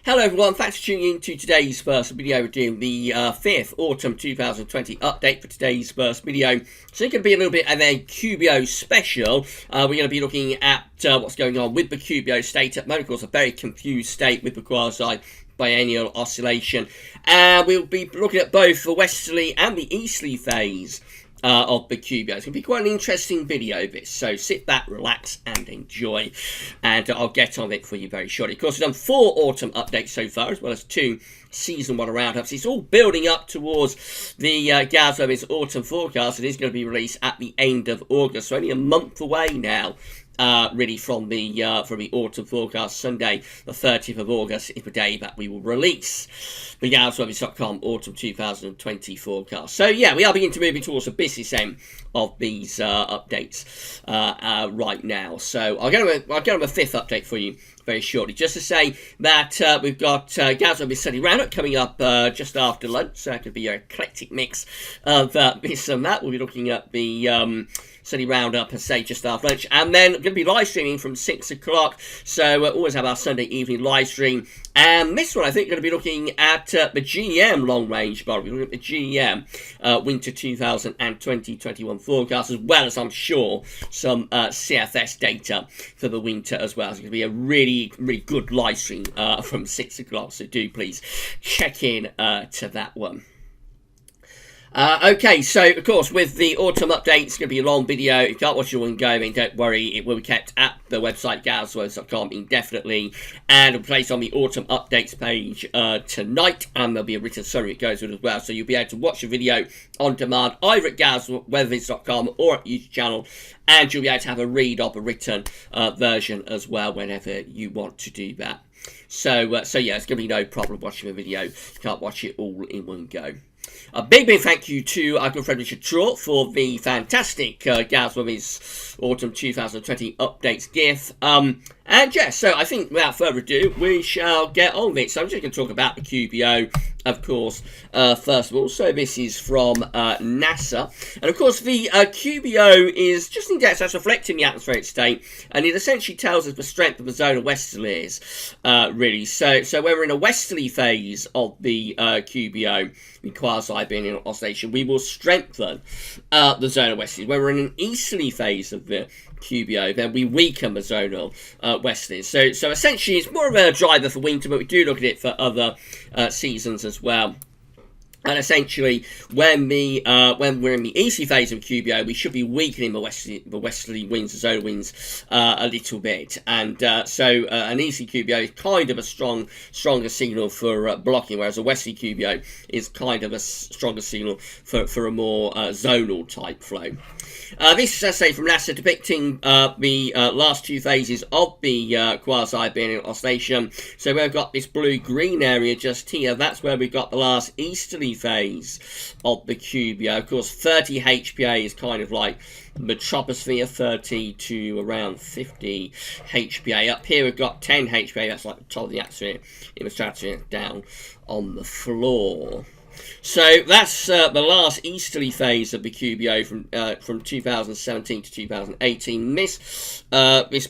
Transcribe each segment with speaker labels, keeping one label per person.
Speaker 1: Hello everyone, thanks for tuning in to today's first video. We're doing the 5th Autumn 2020 update for today's first video. So it's going to be a little bit of a QBO special. We're going to be looking at what's going on with the QBO state at the moment. Of course, a very confused state with the Quasi Biennial Oscillation. We'll be looking at both the westerly and the easterly phase of the QBO. It's going to be quite an interesting video, this, so sit back, relax and enjoy, and I'll get on it for you very shortly. Of course, we've done 4 autumn updates so far, as well as 2 season 1 roundups. It's all building up towards the GavsWeatherVids Autumn Forecast. It is going to be released at the end of August, so only a month away now. Really from the autumn forecast. Sunday the 30th of August is the day that we will release the GavsWeatherVids.com Autumn 2020 forecast. So yeah, we are beginning to move towards the business end of these updates right now. So I'll get on a 5th update for you very shortly. Just to say that we've got GavsWeatherVids Study Roundup coming up just after lunch, so that could be an eclectic mix of this and that. We'll be looking at the Study Roundup, as say, just after lunch, and then going to be live streaming from 6 o'clock. So we'll always have our Sunday evening live stream. And this one, I think, going to be looking at the GEM long range, but we're looking at the GEM winter 2020-21 forecast, as well as, I'm sure, some CFS data for the winter as well. So it's going to be a really, really good live stream from 6 o'clock. So do please check in to that one. Okay, so of course with the autumn update, it's going to be a long video. If you can't watch it all in go, then don't worry, it will be kept at the website GavsWeatherVids.com indefinitely, and it'll be placed on the autumn updates page tonight, and there'll be a written summary that goes with it as well, so you'll be able to watch the video on demand either at GavsWeatherVids.com or at the YouTube channel, and you'll be able to have a read of a written version as well whenever you want to do that. So yeah, it's going to be no problem watching the video. You can't watch it all in one go. A big thank you to our good friend Richard Trott for the fantastic GavsWeatherVids Autumn 2020 updates GIF. And yeah, so I think without further ado, we shall get on with it. So I'm just going to talk about the QBO, of course, first of all. So this is from NASA. And of course, the QBO is just an index that's reflecting the atmospheric state, and it essentially tells us the strength of the zone of westerlies, really. So when we're in a westerly phase of the QBO, the Quasi Biennial Oscillation, we will strengthen the zone of westerlies. When we're in an easterly phase of the QBO, then we weaken the zonal westerlies. So essentially, it's more of a driver for winter, but we do look at it for other seasons as well. And essentially, when we're in the easterly phase of QBO, we should be weakening the westerly winds, the zonal winds, a little bit. And so an easterly QBO is kind of a stronger signal for blocking, whereas a westerly QBO is kind of a stronger signal for a more zonal type flow. This is, as I say, from NASA, depicting the last 2 phases of the Quasi Biennial Oscillation. So we've got this blue-green area just here. That's where we've got the last easterly phase of the QBO. Of course, 30 HPA is kind of like the troposphere, 30 to around 50 HPA. Up here we've got 10 HPA. That's like the top of the atmosphere, in the stratosphere, down on the floor. So that's the last easterly phase of the QBO from 2017 to 2018. This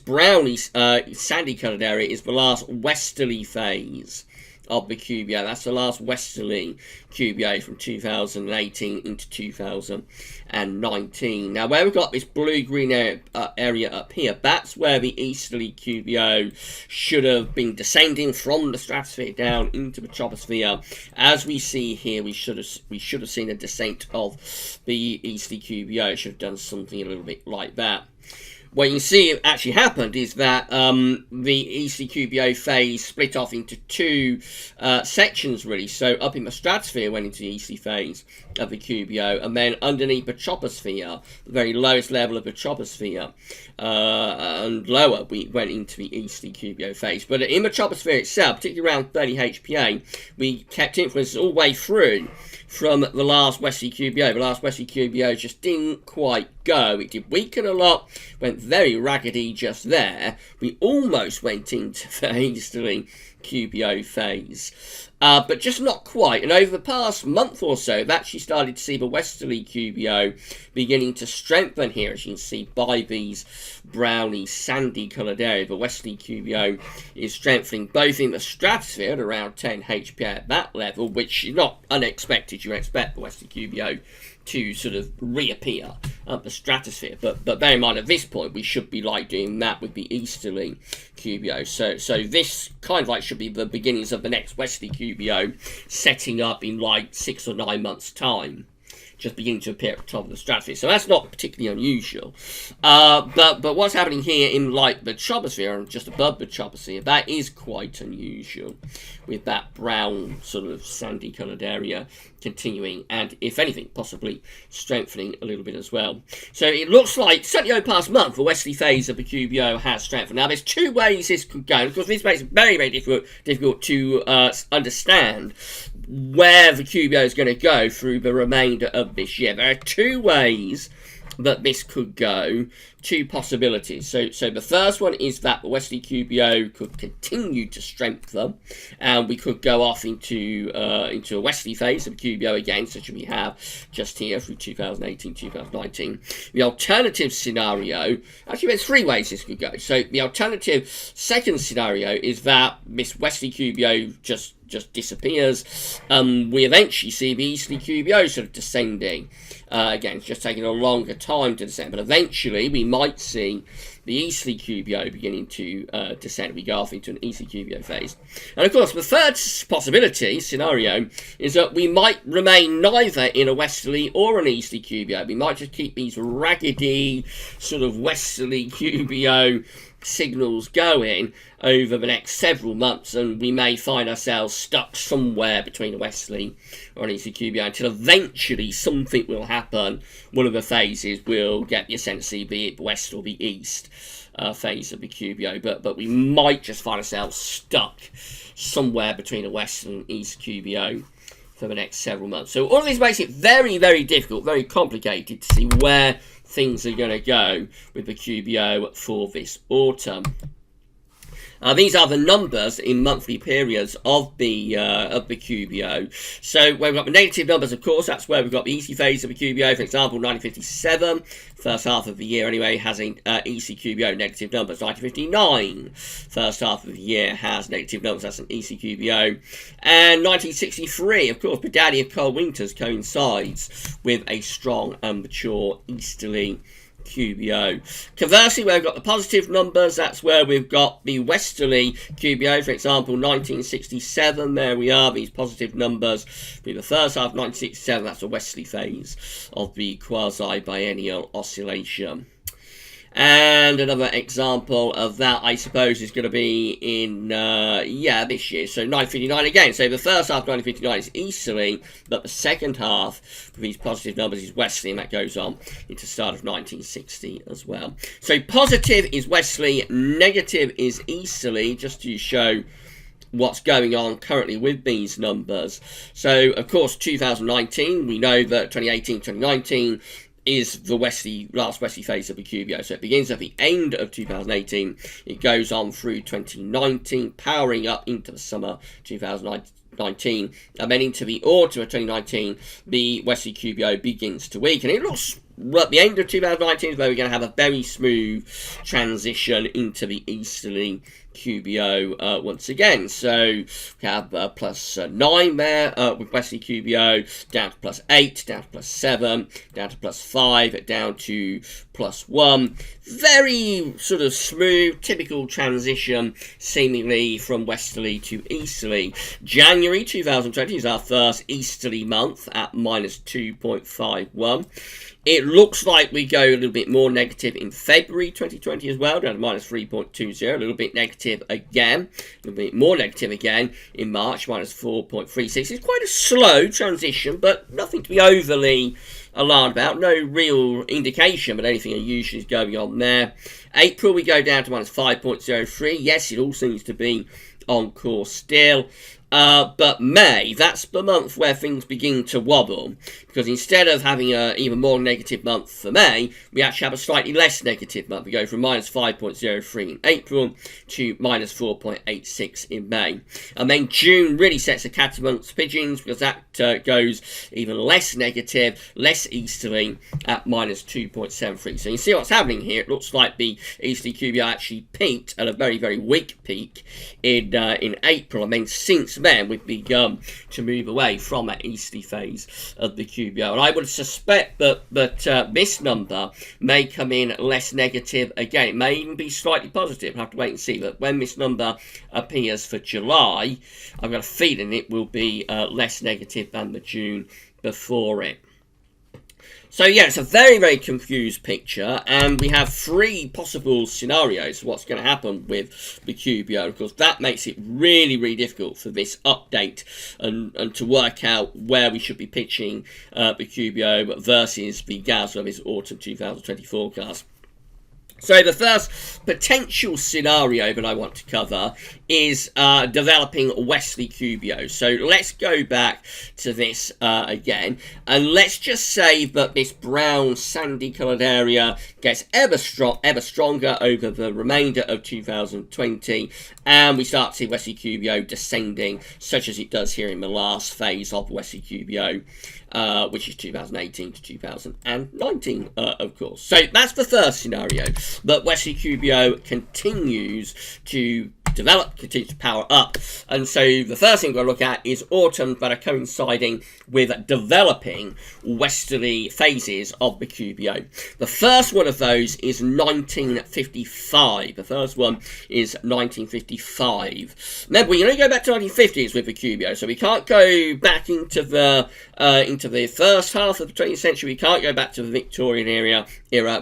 Speaker 1: browny, sandy coloured area is the last westerly phase of the QBO. That's the last westerly QBO from 2018 into 2019. Now, where we've got this blue-green area up here, that's where the easterly QBO should have been descending from the stratosphere down into the troposphere. As we see here, we should have seen a descent of the easterly QBO. It should have done something a little bit like that. What you can see actually happened is that the easterly QBO phase split off into 2 sections, really. So up in the stratosphere went into the easterly phase of the QBO, and then underneath the troposphere, the very lowest level of the troposphere, and lower, we went into the easterly QBO phase. But in the troposphere itself, particularly around 30 HPA, we kept influences all the way through from the last westerly QBO. The last westerly QBO just didn't quite go. It did weaken a lot, went very raggedy just there. We almost went into the easterly QBO phase but just not quite. And over the past month or so, we've actually started to see the westerly QBO beginning to strengthen here, as you can see by these browny, sandy coloured area. The westerly QBO is strengthening both in the stratosphere at around 10 HPA at that level, which is not unexpected. You expect the westerly QBO to sort of reappear up the stratosphere, but bear in mind at this point we should be like doing that with the easterly QBO. So this kind of like should be the beginnings of the next westerly QBO setting up in like 6 or 9 months' time, just beginning to appear at the top of the stratosphere. So that's not particularly unusual. But what's happening here in like the troposphere and just above the troposphere, that is quite unusual, with that brown sort of sandy coloured area continuing, and if anything possibly strengthening a little bit as well. So it looks like certainly over the past month the westerly phase of the QBO has strengthened. Now there's two ways this could go, because this makes it very, very difficult to understand where the QBO is going to go through the remainder of this year. There are two ways that this could go, two possibilities. So the first one is that the westerly QBO could continue to strengthen, and we could go off into a westerly phase of QBO again, such as we have just here through 2018, 2019. The alternative scenario, actually there's three ways this could go. So the alternative second scenario is that this westerly QBO just disappears. We eventually see the easterly QBO sort of descending. Again, it's just taking a longer time to descend, but eventually we might see the easterly QBO beginning to descend. We go off into an easterly QBO phase. And of course, the third scenario, is that we might remain neither in a westerly or an easterly QBO. We might just keep these raggedy sort of westerly QBO signals going over the next several months, and we may find ourselves stuck somewhere between a westerly or an easterly QBO until eventually something will happen. One of the phases will get the ascendancy, be it the west or the east phase of the QBO, but we might just find ourselves stuck somewhere between a west and east QBO for the next several months. So all of this makes it very, very difficult, very complicated to see where things are going to go with the QBO for this autumn. These are the numbers in monthly periods of the QBO. So where we've got the negative numbers, of course, that's where we've got the easy phase of the QBO. For example, 1957, first half of the year anyway, has easy QBO negative numbers. 1959, first half of the year, has negative numbers. That's an easy QBO. And 1963, of course, the daddy of cold winters coincides with a strong and mature easterly QBO. Conversely, where we've got the positive numbers, that's where we've got the westerly QBO. For example, 1967, there we are, these positive numbers. With the first half of 1967, that's the westerly phase of the Quasi Biennial Oscillation. And another example of that, I suppose, is going to be in, this year. So 1959 again. So the first half of 1959 is easterly, but the second half of these positive numbers is westerly, and that goes on into the start of 1960 as well. So positive is westerly, negative is easterly, just to show what's going on currently with these numbers. So, of course, 2019, we know that 2018, 2019, is the last westerly phase of the QBO. So it begins at the end of 2018, it goes on through 2019, powering up into the summer 2019, and then into the autumn of 2019, the westerly QBO begins to weaken. It looks at the end of 2019 is where we're going to have a very smooth transition into the easterly QBO once again. So we have +9 there with westerly QBO, down to +8, down to +7, down to +5, down to +1. Very sort of smooth, typical transition seemingly from westerly to easterly. January 2020 is our first easterly month at -2.51. It looks like we go a little bit more negative in February 2020 as well, down to -3.20, a little bit negative again, a little bit more negative again in March, -4.36. It's quite a slow transition, but nothing to be overly alarmed about. No real indication, but anything unusual is going on there. April, we go down to -5.03. Yes, it all seems to be on course still. But May, that's the month where things begin to wobble, because instead of having an even more negative month for May, we actually have a slightly less negative month. We go from minus 5.03 in April to minus 4.86 in May. And then June really sets a cat amongst pigeons, because that goes even less negative, less easterly at minus 2.73. So you see what's happening here. It looks like the easterly QBO actually peaked at a very, very weak peak in April, and then since then we've begun to move away from that easterly phase of the QBO. And I would suspect that this number may come in less negative again. It may even be slightly positive. I'll have to wait and see. But when this number appears for July, I've got a feeling it will be less negative than the June before it. So yeah, it's a very, very confused picture, and we have three possible scenarios for what's going to happen with the QBO. Of course, that makes it really, really difficult for this update and to work out where we should be pitching the QBO versus the GavsWeatherVids Autumn 2020 forecast. So the first potential scenario that I want to cover is developing westerly QBO. So let's go back to this again, and let's just say that this brown sandy coloured area gets ever stronger over the remainder of 2020, and we start to see westerly QBO descending, such as it does here in the last phase of westerly QBO. Which is 2018 to 2019, of course. So that's the first scenario, that westerly QBO continues to develop, continues to power up. And so the first thing we're going to look at is autumns that are coinciding with developing westerly phases of the QBO. The first one of those is 1955. The first one is 1955. Remember, we only go back to 1950s with the QBO, so we can't go back into the first half of the 20th century. We can't go back to the Victorian era.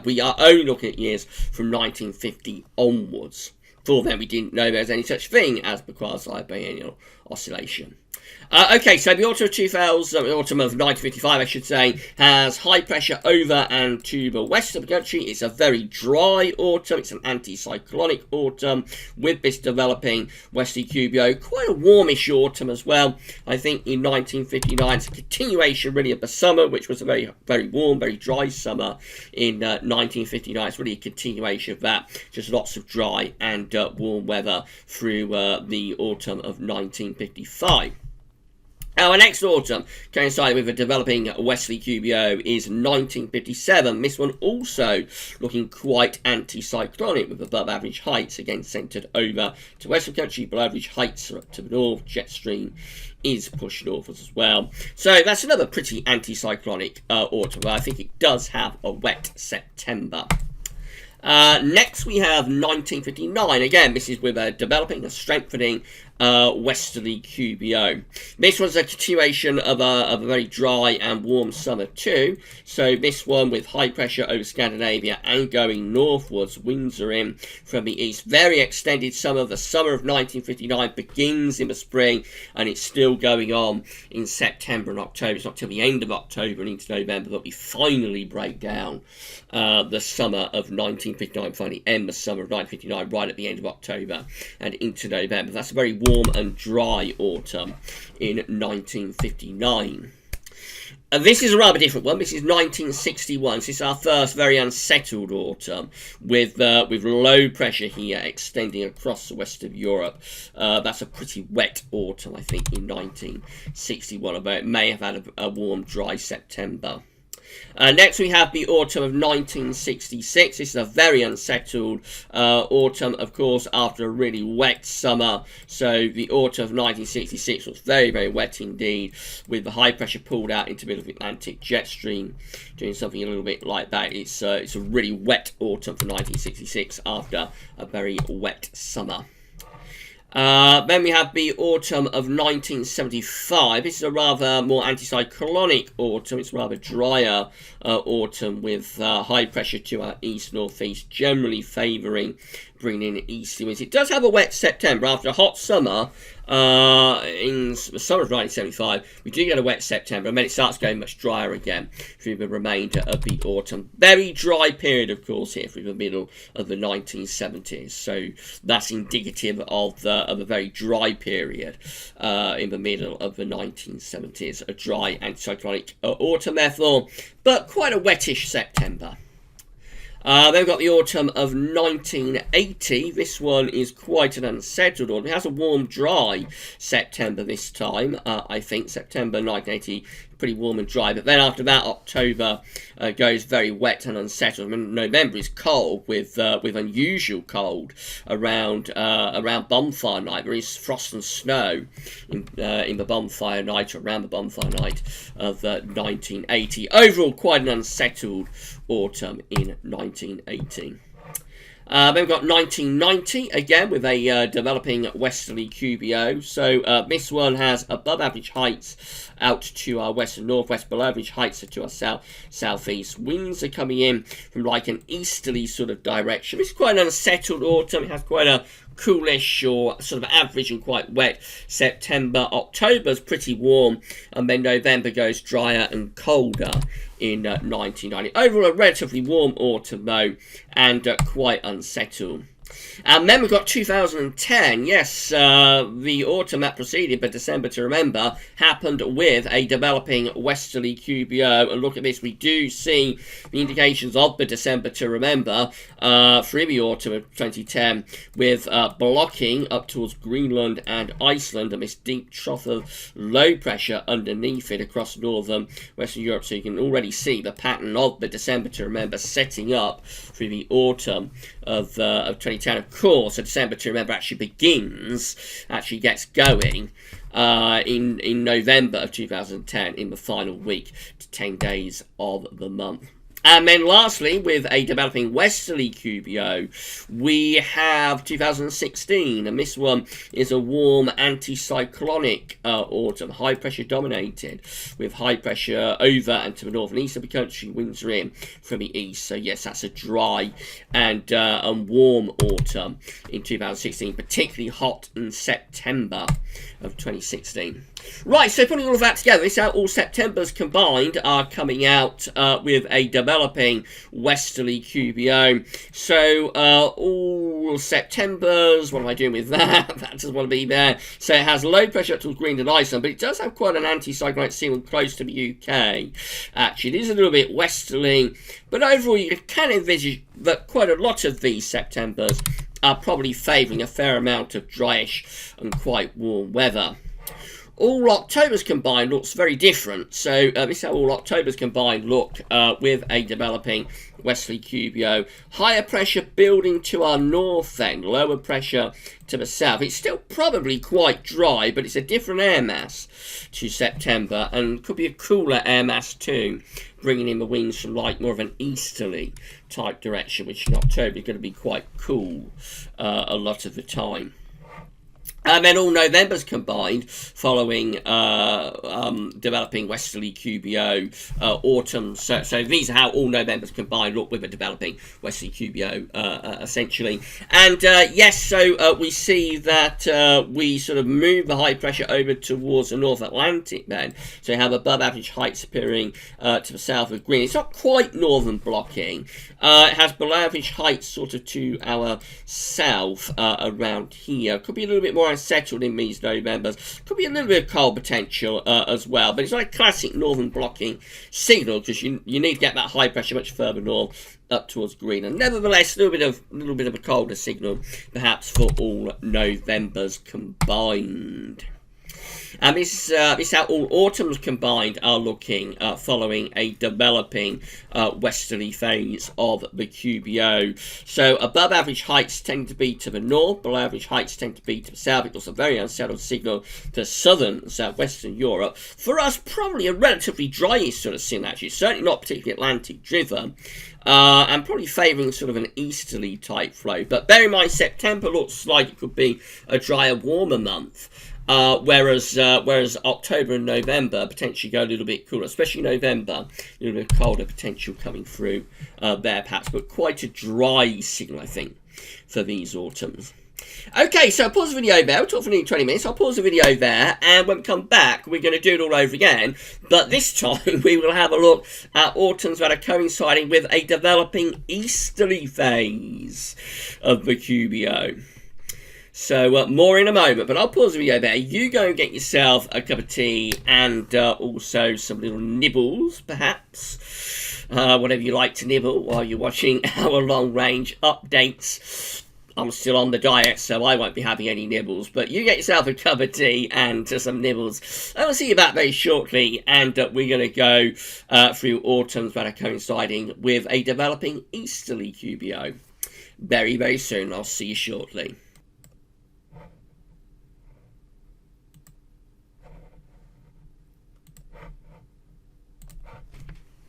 Speaker 1: We are only looking at years from 1950 onwards. Before then, we didn't know there was any such thing as the Quasi Biennial Oscillation. Okay, so the autumn of 1955, I should say, has high pressure over and to the west of the country. It's a very dry autumn. It's an anticyclonic autumn with this developing westerly QBO. Quite a warmish autumn as well. I think in 1959, it's a continuation really of the summer, which was a very, very warm, very dry summer in 1959. It's really a continuation of that. Just lots of dry and warm weather through the autumn of 1955. Our next autumn, coinciding with a developing westerly QBO, is 1957. This one also looking quite anticyclonic with above average heights, again centred over to western country, below average heights are up to the north. Jet stream is pushed northwards as well. So that's another pretty anticyclonic autumn, but I think it does have a wet September. Next we have 1959. Again, this is with a developing, a strengthening westerly QBO. This one's a continuation of a very dry and warm summer too. So this one with high pressure over Scandinavia and going northwards. Winds are in from the east. Very extended summer. The summer of 1959 begins in the spring, and it's still going on in September and October. It's not till the end of October and into November that we finally break down the summer of 1959, finally end the summer of 1959 right at the end of October and into November. That's a very warm and dry autumn in 1959. And this is a rather different one. This is 1961. This is our first very unsettled autumn with low pressure here extending across the west of Europe. That's a pretty wet autumn, I think, in 1961, although it may have had a warm, dry September. Next we have the autumn of 1966. This is a very unsettled autumn, of course, after a really wet summer. So the autumn of 1966 was very, very wet indeed, with the high pressure pulled out into the middle of the Atlantic, jet stream doing something a little bit like that. It's a really wet autumn for 1966 after a very wet summer. Then we have the autumn of 1975. This is a rather more anticyclonic autumn. It's a rather drier autumn with high pressure to our east-northeast, generally favouring bringing in easterly winds. It does have a wet September after a hot summer. In the summer of 1975, we do get a wet September, and then it starts going much drier again through the remainder of the autumn. Very dry period, of course, here through the middle of the 1970s. So that's indicative of a very dry period in the middle of the 1970s. A dry anticyclonic autumn, therefore, but quite a wettish September. Then we've got the autumn of 1980. This one is quite an unsettled autumn. It has a warm, dry September this time. I think September 1980, pretty warm and dry. But then after that, October goes very wet and unsettled. I mean, November is cold with unusual cold around bonfire night. There is frost and snow in the bonfire night, or around the bonfire night of 1980. Overall, quite an unsettled autumn in 1980. Then we've got 1990, again with a developing westerly QBO. So this one has above average heights out to our west and northwest, below average heights to our southeast. Winds are coming in from like an easterly sort of direction. This is quite an unsettled autumn. It has quite a coolish or sort of average and quite wet September. October's pretty warm, and then November goes drier and colder in 1990. Overall, a relatively warm autumn though, and quite unsettled. And then we've got 2010. Yes, the autumn that preceded, but December to remember, happened with a developing westerly QBO. And look at this, we do see the indications of the December to remember through the autumn of 2010, with blocking up towards Greenland and Iceland, and this deep trough of low pressure underneath it across northern Western Europe. So you can already see the pattern of the December to remember setting up through the autumn of 2010. Of course, a December to remember actually gets going in November of 2010, in the final week to 10 days of the month. And then lastly, with a developing westerly QBO, we have 2016, and this one is a warm anticyclonic autumn, high pressure dominated, with high pressure over and to the north and east of the country. Winds are in from the east. So yes, that's a dry and warm autumn in 2016, particularly hot in September of 2016. Right, so putting all of that together, this is how all Septembers combined are coming out with a developing westerly QBO. So all Septembers, what am I doing with that? That doesn't want to be there. So it has low pressure up towards Greenland and Iceland, but it does have quite an anticyclonic signal close to the UK. Actually, it is a little bit westerly, but overall you can envisage that quite a lot of these Septembers are probably favouring a fair amount of dryish and quite warm weather. All Octobers combined looks very different. So this is how all Octobers combined look with a developing westerly QBO. Higher pressure building to our north then, lower pressure to the south. It's still probably quite dry, but it's a different air mass to September, and could be a cooler air mass too, bringing in the winds from like more of an easterly type direction, which in October is going to be quite cool a lot of the time. And then all Novembers combined, following developing westerly QBO autumn. So these are how all Novembers combined look with a developing westerly QBO, essentially. And yes, so we see that we sort of move the high pressure over towards the North Atlantic then. So you have above average heights appearing to the south of Greenland. It's not quite northern blocking. It has below average heights sort of to our south around here. Could be a little bit more unsettled in these Novembers. Could be a little bit of cold potential as well, but it's not a classic northern blocking signal, because you need to get that high pressure much further north up towards Greenland. Nevertheless, a little bit of a colder signal perhaps for all Novembers combined. And this is how all autumns combined are looking following a developing westerly phase of the QBO. So above average heights tend to be to the north, below average heights tend to be to the south. It's also a very unsettled signal to southern and southwestern Europe. For us, probably a relatively dry sort of signal actually, certainly not particularly Atlantic driven. And probably favouring sort of an easterly type flow. But bear in mind, September looks like it could be a drier, warmer month. Whereas October and November potentially go a little bit cooler, especially November, a little bit colder potential coming through there perhaps, but quite a dry signal, I think. for these autumns. Okay, so I'll pause the video there. We'll talk for nearly 20 minutes. I'll pause the video there, and when we come back, we're going to do it all over again. But this time, we will have a look at autumns that are coinciding with a developing easterly phase of the QBO. So, more in a moment, but I'll pause the video there. You go and get yourself a cup of tea and also some little nibbles, perhaps. Whatever you like to nibble while you're watching our long-range updates. I'm still on the diet, so I won't be having any nibbles. But you get yourself a cup of tea and some nibbles. I'll see you back very shortly, and we're going to go through autumns that are coinciding with a developing easterly QBO. Very, very soon. I'll see you shortly.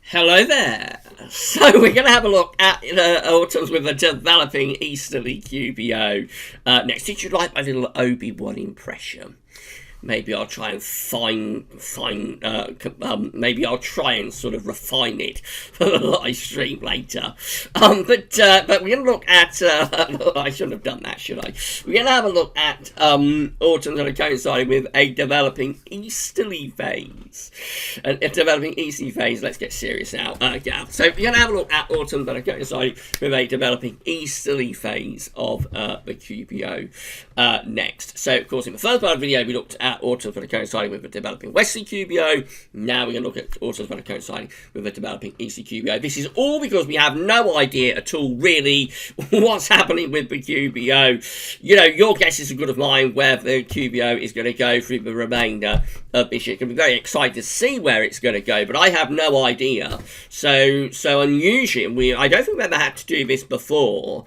Speaker 1: Hello there. So we're going to have a look at autumns with a developing easterly QBO. Next, did you like my little Obi-Wan impression? Maybe I'll try and maybe I'll try and sort of refine it for the live stream later. But we're going to look at, I shouldn't have done that, should I? We're going to have a look at autumns that are coinciding with a developing easterly phase. A developing easterly phase, let's get serious now, Gav. So we're going to have a look at autumns that are coinciding with a developing easterly phase of the QBO next. So, of course, in the first part of the video, we looked at autumns that are coinciding with a developing westerly QBO. Now we're going to look at autumns that are coinciding with a developing easterly QBO. This is all because we have no idea at all, really, what's happening with the QBO. You know, your guess is as good as mine where the QBO is going to go through the remainder of this year. Going to be very excited to see where it's going to go, but I have no idea. So unusually, I don't think we've ever had to do this before.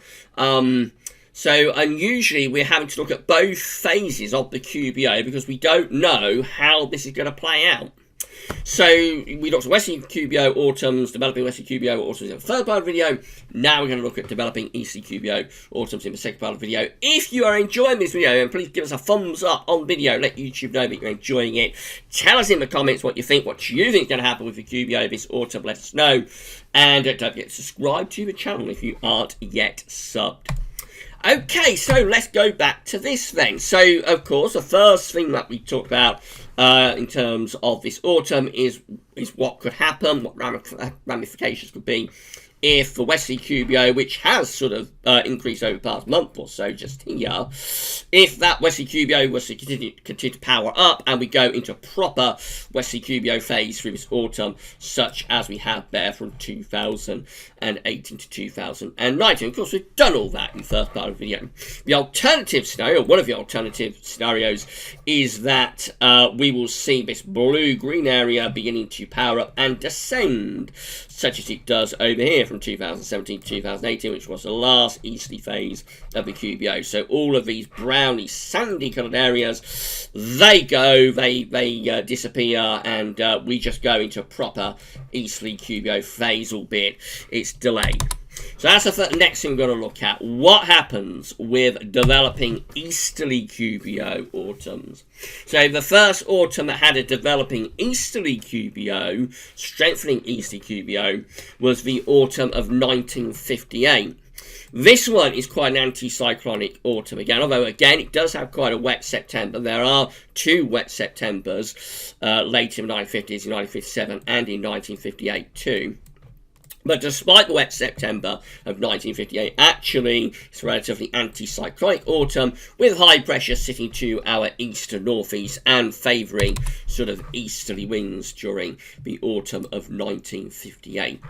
Speaker 1: So unusually, we're having to look at both phases of the QBO because we don't know how this is going to play out. So we looked at Westerly QBO autumns, developing Westerly QBO autumns in the third part of the video. Now we're going to look at developing Easterly QBO autumns in the second part of the video. If you are enjoying this video, then please give us a thumbs up on video. Let YouTube know that you're enjoying it. Tell us in the comments what you think. What you think is going to happen with the QBO this autumn. Let us know. And don't forget to subscribe to the channel if you aren't yet subbed. Okay, so let's go back to this then. So, of course, the first thing that we talked about in terms of this autumn is what could happen, what ramifications could be if the Westerly QBO, which has sort of increased over the past month or so just here, if that Westerly QBO was to continue to power up and we go into a proper Westerly QBO phase through this autumn, such as we have there from 2018 to 2019. Of course, we've done all that in the first part of the video. The alternative scenario, one of the alternative scenarios, is that we will see this blue-green area beginning to power up and descend, such as it does over here from 2017 to 2018, which was the last easterly phase of the QBO. So all of these browny, sandy coloured areas, they go, they disappear, and we just go into a proper easterly QBO phase, albeit it's delayed. So that's the next thing we're going to look at. What happens with developing easterly QBO autumns? So the first autumn that had a developing easterly QBO, strengthening easterly QBO, was the autumn of 1958. This one is quite an anticyclonic autumn again, although again it does have quite a wet September. There are two wet Septembers later in the 1950s, in 1957 and in 1958 too. But despite the wet September of 1958, actually, it's a relatively anticyclonic autumn with high pressure sitting to our east and northeast and favouring sort of easterly winds during the autumn of 1958.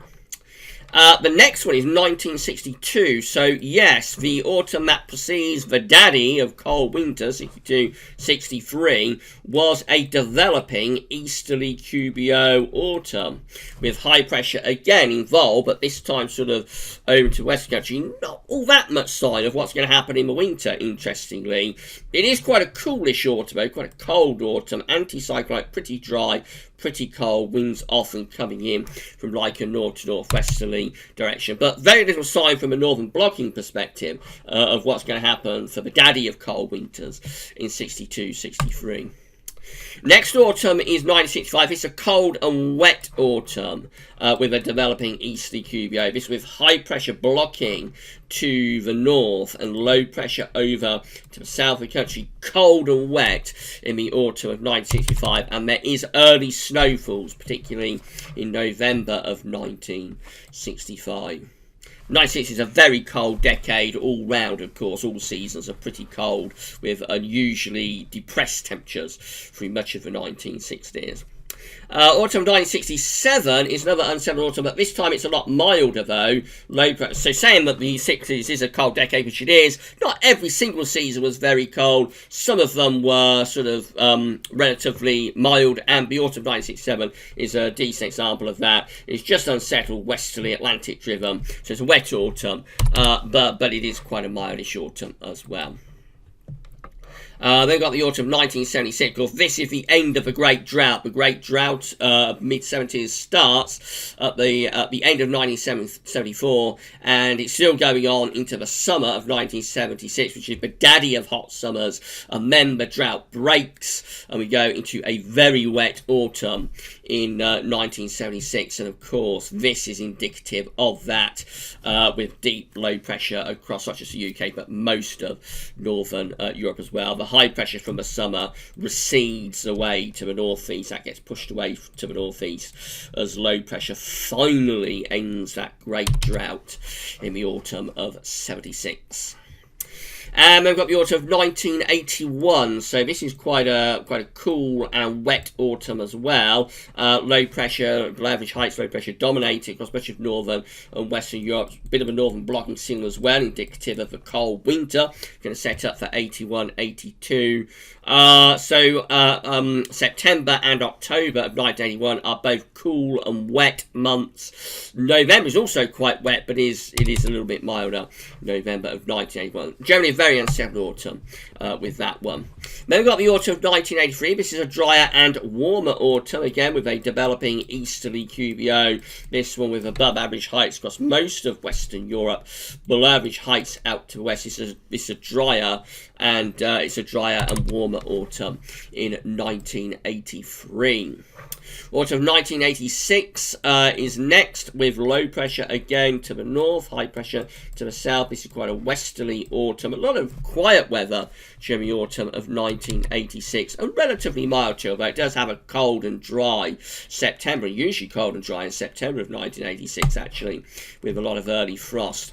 Speaker 1: The next one is 1962. So, yes, the autumn that precedes the daddy of cold winter, 62-63, was a developing easterly QBO autumn with high pressure again involved, but this time sort of over to Western country. Not all that much sign of what's going to happen in the winter, interestingly. It is quite a coolish autumn, though, quite a cold autumn, anticyclonic, pretty dry, pretty cold, winds often coming in from like a north to northwesterly direction, but very little sign from a northern blocking perspective of what's going to happen for the daddy of cold winters in 62-63. Next autumn is 1965. It's a cold and wet autumn with a developing easterly QBO. This with high pressure blocking to the north and low pressure over to the south of the country. Cold and wet in the autumn of 1965, and there is early snowfalls, particularly in November of 1965. 1960 is a very cold decade all round, of course. All seasons are pretty cold, with unusually depressed temperatures through much of the 1960s. Autumn 1967 is another unsettled autumn, but this time it's a lot milder though. So saying that the 60s is a cold decade, which it is, not every single season was very cold. Some of them were sort of relatively mild, and the autumn 1967 is a decent example of that. It's just unsettled, westerly, Atlantic driven, so it's a wet autumn, but it is quite a mildish autumn as well. Then got the autumn of 1976. Of course, this is the end of the Great Drought. The Great Drought, mid-70s, starts at the end of 1974, and it's still going on into the summer of 1976, which is the daddy of hot summers. And then the drought breaks, and we go into a very wet autumn in 1976. And of course, this is indicative of that, with deep low pressure across not just the UK, but most of northern Europe as well. The high pressure from the summer recedes away to the northeast. That gets pushed away to the northeast as low pressure finally ends that great drought in the autumn of 76. And we've got the autumn of 1981, so this is quite a cool and wet autumn as well. Low pressure, average heights, low pressure dominating across much of northern and western Europe. A bit of a northern blocking signal as well, indicative of a cold winter. Going to set up for 81, 82. September and October of 1981 are both cool and wet months. November is also quite wet, but it is a little bit milder. November of 1981. Generally a very unsettled autumn with that one. Then we've got the autumn of 1983. This is a drier and warmer autumn, again with a developing easterly QBO. This one with above average heights across most of Western Europe, below average heights out to the west. It's a drier and warmer autumn in 1983. Autumn of 1986 is next, with low pressure again to the north, high pressure to the south. This is quite a westerly autumn. A lot of quiet weather during the autumn of 1986, and relatively mild chill, though it does have a cold and dry September, usually cold and dry in September of 1986 actually, with a lot of early frost.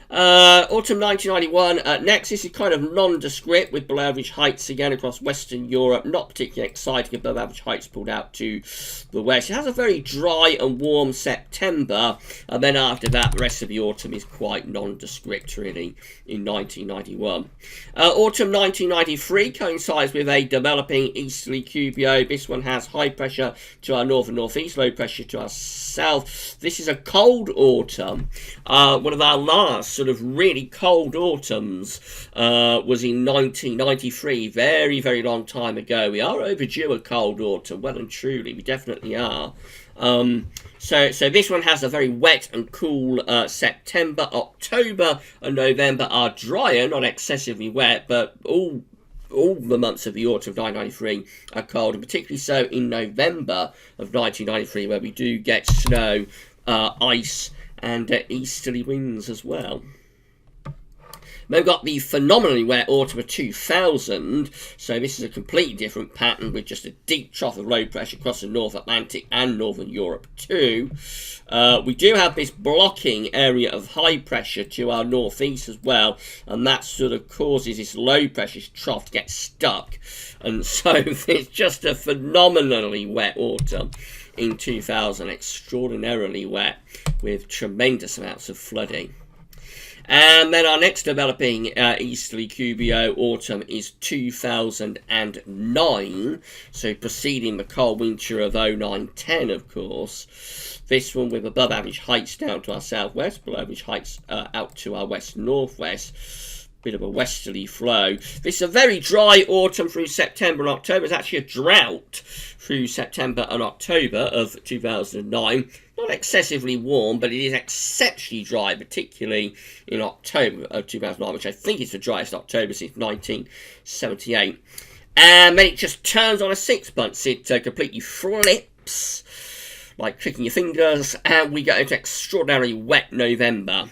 Speaker 1: Autumn 1991, next. This is kind of nondescript with below average heights again across Western Europe. Not particularly exciting. Above average heights pulled out to the west. It has a very dry and warm September, and then after that the rest of the autumn is quite nondescript really in 1991. Autumn 1993 coincides with a developing easterly QBO. This one has high pressure to our north and northeast, low pressure to our south. This is a cold autumn. One of our last sort of really cold autumns was in 1993, very, very long time ago. We are overdue a cold autumn, well and truly, we definitely are. So this one has a very wet and cool September. October and November are drier, not excessively wet, but all the months of the autumn of 1993 are cold, and particularly so in November of 1993, where we do get snow, ice, and easterly winds as well. We've got the phenomenally wet autumn of 2000, so this is a completely different pattern with just a deep trough of low pressure across the North Atlantic and Northern Europe too. We do have this blocking area of high pressure to our northeast as well, and that sort of causes this low pressure trough to get stuck, and so it's just a phenomenally wet autumn in 2000, extraordinarily wet with tremendous amounts of flooding. And then our next developing easterly QBO autumn is 2009, so preceding the cold winter of 09-10, of course. This one with above average heights down to our southwest, below average heights out to our west-northwest. Bit of a westerly flow. This is a very dry autumn through September and October. It's actually a drought through September and October of 2009. Not excessively warm, but it is exceptionally dry, particularly in October of 2009, which I think is the driest October since 1978. And then it just turns on a sixpence. It completely flips, like clicking your fingers, and we get into extraordinarily wet November.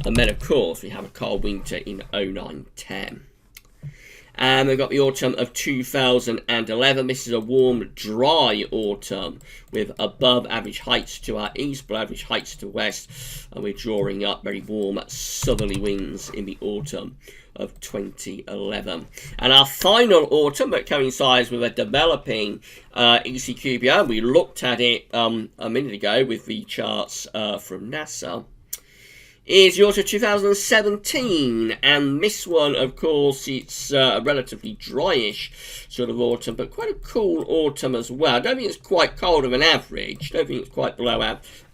Speaker 1: And then, of course, we have a cold winter in 09-10. And we've got the autumn of 2011. This is a warm, dry autumn with above average heights to our east, below average heights to west. And we're drawing up very warm southerly winds in the autumn of 2011. And our final autumn that coincides with a developing ECQBO, we looked at it a minute ago with the charts from NASA, is the autumn of 2017, and this one, of course, it's a relatively dryish sort of autumn, but quite a cool autumn as well. I don't think it's quite colder than average. I don't think it's quite below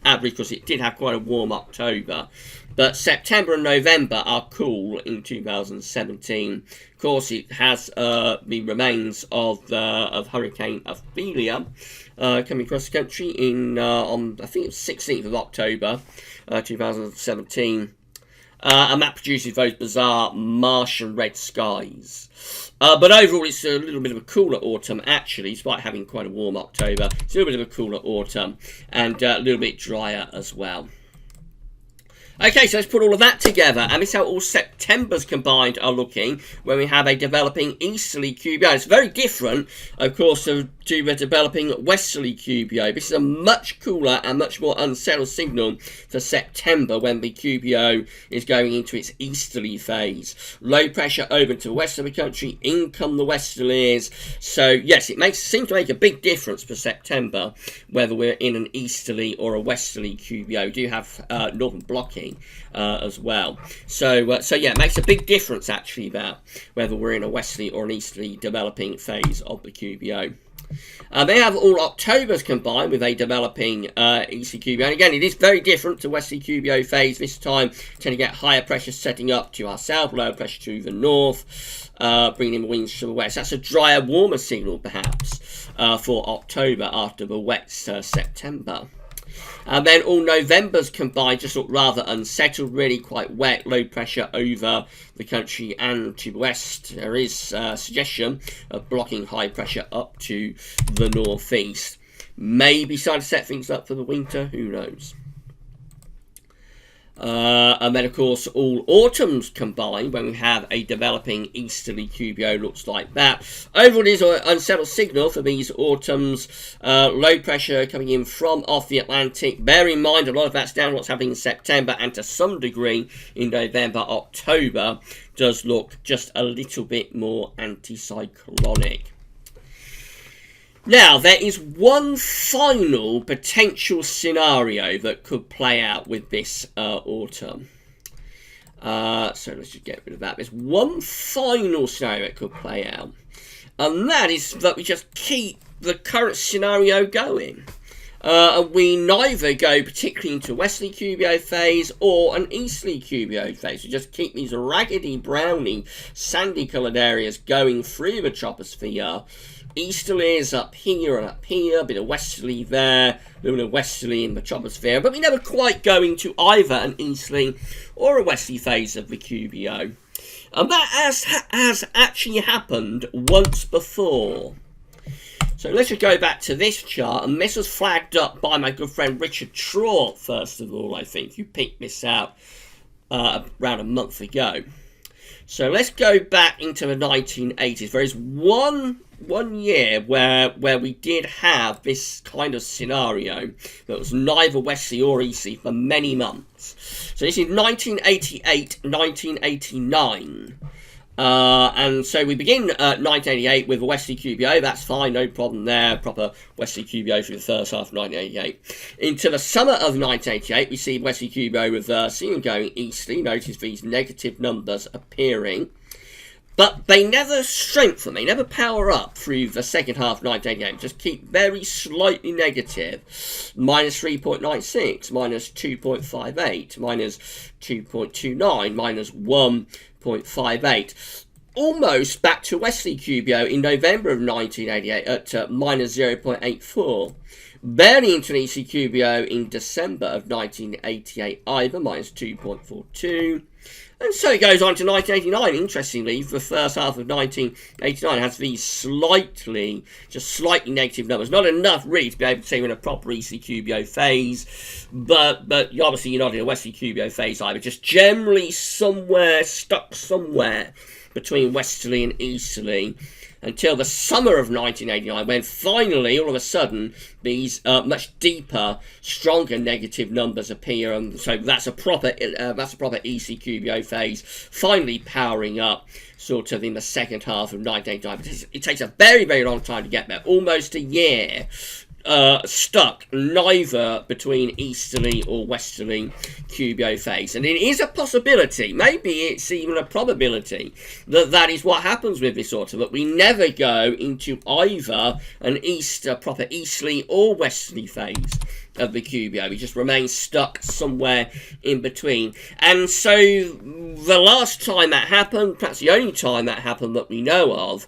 Speaker 1: average because it did have quite a warm October. But September and November are cool in 2017. Of course, it has the remains of Hurricane Ophelia coming across the country on, I think it's 16th of October, 2017. And that produces those bizarre Martian red skies. But overall, it's a little bit of a cooler autumn, actually, despite having quite a warm October. It's a little bit of a cooler autumn, and a little bit drier as well. Okay, so let's put all of that together, and this is how all Septembers combined are looking when we have a developing easterly QBO. It's very different, of course, to the developing westerly QBO. This is a much cooler and much more unsettled signal for September when the QBO is going into its easterly phase. Low pressure over to the west of the country, in come the westerlies. So, yes, it seems to make a big difference for September whether we're in an easterly or a westerly QBO. We do have northern blocking as well. So yeah, it makes a big difference actually about whether we're in a westerly or an easterly developing phase of the QBO. They have all Octobers combined with a developing ECQBO. And again, it is very different to westerly QBO phase. This time, tend to get higher pressure setting up to our south, lower pressure to the north, bringing in winds to the west. That's a drier, warmer signal, perhaps, for October after the wet September. And then all Novembers combined just look rather unsettled, really quite wet, low pressure over the country and to the west. There is a suggestion of blocking high pressure up to the northeast. Maybe starting to set things up for the winter, who knows. And then, of course, all autumns combined when we have a developing easterly QBO looks like that. Overall, it is an unsettled signal for these autumns. Low pressure coming in from off the Atlantic. Bear in mind, a lot of that's down to what's happening in September, and to some degree in November, October does look just a little bit more anticyclonic. Now, there is one final potential scenario that could play out with this autumn. So let's just get rid of that. There's one final scenario that could play out. And that is that we just keep the current scenario going. We neither go particularly into a westerly QBO phase or an easterly QBO phase. We just keep these raggedy, browny, sandy coloured areas going through the troposphere. Easterly is up here and up here, a bit of westerly there, a little bit of westerly in the troposphere, but we never quite go into either an easterly or a westerly phase of the QBO. And that has actually happened once before. So let's just go back to this chart, and this was flagged up by my good friend Richard Trott, first of all, I think. You picked this out around a month ago. So let's go back into the 1980s. There is one year where we did have this kind of scenario that was neither westerly or easterly for many months. So this is 1988, 1989. And so we begin 1988 with a westerly QBO. That's fine, no problem there. Proper westerly QBO through the first half of 1988. Into the summer of 1988, we see westerly QBO reversing and going easterly. Notice these negative numbers appearing. But they never strengthen, they never power up through the second half of 1988. Just keep very slightly negative. Minus 3.96, minus 2.58, minus 2.29, minus 1.58. Almost back to westerly QBO in November of 1988 at minus 0.84. Barely into an ECQBO in December of 1988 either, minus 2.42. And so it goes on to 1989. Interestingly, the first half of 1989 has these just slightly negative numbers. Not enough really to be able to say we're in a proper easterly QBO phase, but obviously you're not in a westerly QBO phase either. Just generally stuck somewhere between westerly and easterly, until the summer of 1989, when finally, all of a sudden, these much deeper, stronger negative numbers appear, and so that's a proper easy QBO phase, finally powering up, sort of in the second half of 1989. But it takes a very, very long time to get there, almost a year. Stuck neither between easterly or westerly QBO phase, and it is a possibility, maybe it's even a probability, that is what happens with this autumn, that we never go into either an proper easterly or westerly phase of the QBO. We just remain stuck somewhere in between. And so the last time that happened, perhaps the only time that happened that we know of,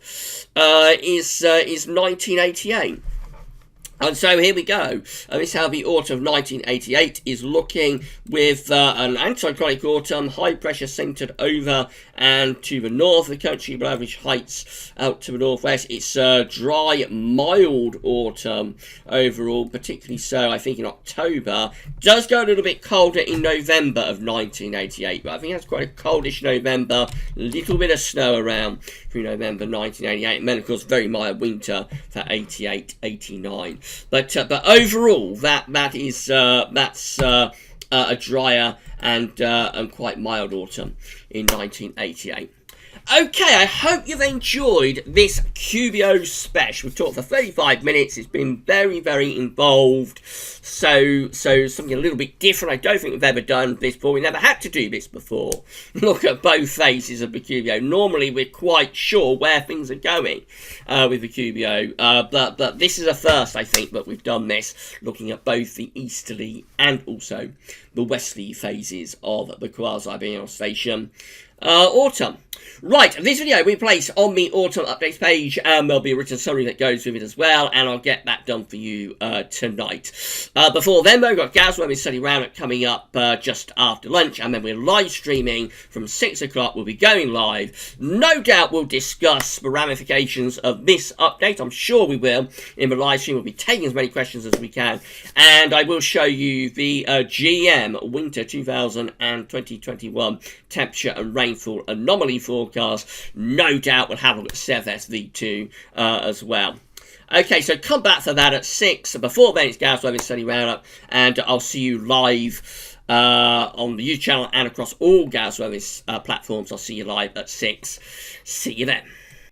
Speaker 1: is 1988. And so here we go. This is how the autumn of 1988 is looking, with an anticyclonic autumn, high pressure centred over and to the north of the country, but average heights out to the northwest. It's a dry, mild autumn overall, particularly so, I think, in October. Does go a little bit colder in November of 1988, but I think that's quite a coldish November. A little bit of snow around through November 1988, and then, of course, very mild winter for 88, 89. But overall, that's a drier and quite mild autumn in 1988. Okay, I hope you've enjoyed this QBO special. We've talked for 35 minutes. It's been very, very involved. So something a little bit different. I don't think we've ever done this before. We never had to do this before. Look at both phases of the QBO. Normally, we're quite sure where things are going with the QBO. But this is a first, I think, that we've done this, looking at both the easterly and also the westerly phases of the Quasi Biennial Oscillation autumn. Right, this video we place on the autumn updates page, and there'll be a written summary that goes with it as well, and I'll get that done for you tonight. Before then, though, we've got GavsWeatherVids Study Roundup coming up just after lunch, and then we're live streaming from 6 o'clock. We'll be going live. No doubt we'll discuss the ramifications of this update. I'm sure we will. In the live stream, we'll be taking as many questions as we can, and I will show you the GM Winter 2020-21 temperature and rainfall anomaly forecast. No doubt we'll have a look at CFS-V2 as well. Okay, so come back for that at 6. Before then, it's GavsWeatherVids Study Roundup, and I'll see you live on the YouTube channel and across all GavsWeatherVids platforms. I'll see you live at 6. See you then.